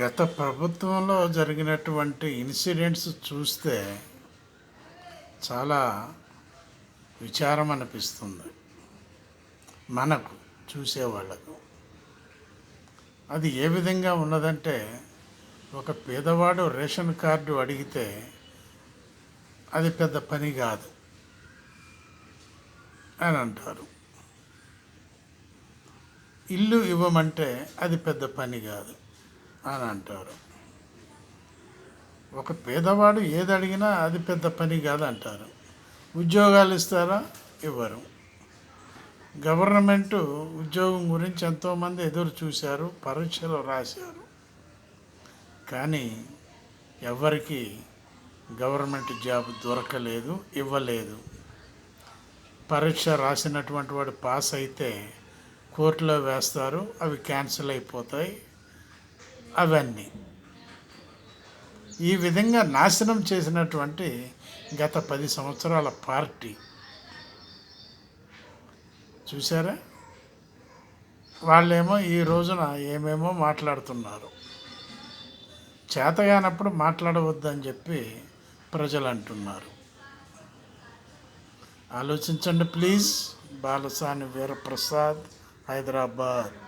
గత ప్రభుత్వంలో జరిగినటువంటి ఇన్సిడెంట్స్ చూస్తే చాలా విచారం అనిపిస్తుంది మనకు, చూసేవాళ్ళకు. అది ఏ విధంగా ఉన్నదంటే, ఒక పేదవాడు రేషన్ కార్డు అడిగితే అది పెద్ద పని కాదు అని అంటారు. ఇల్లు ఇవ్వమంటే అది పెద్ద పని కాదు అని అంటారు. ఒక పేదవాడు ఏది అడిగినా అది పెద్ద పని కాదు అంటారు. ఉద్యోగాలు ఇస్తారా? ఇవ్వరు. గవర్నమెంటు ఉద్యోగం గురించి ఎంతోమంది ఎదురు చూశారు, పరీక్షలు రాశారు. కానీ ఎవరికి గవర్నమెంట్ జాబ్ దొరకలేదు, ఇవ్వలేదు. పరీక్ష రాసినటువంటి వాడు పాస్ అయితే కోర్టులో వేస్తారు, అవి క్యాన్సిల్ అయిపోతాయి. అవన్నీ ఈ విధంగా నాశనం చేసినటువంటి గత 10 సంవత్సరాల పార్టీ చూసారా? వాళ్ళేమో ఈ రోజున ఏమేమో మాట్లాడుతున్నారు. చేతగానప్పుడు మాట్లాడవద్దని చెప్పి ప్రజలు అంటున్నారు. ఆలోచించండి ప్లీజ్. బాలసాని వీరప్రసాద్, హైదరాబాద్.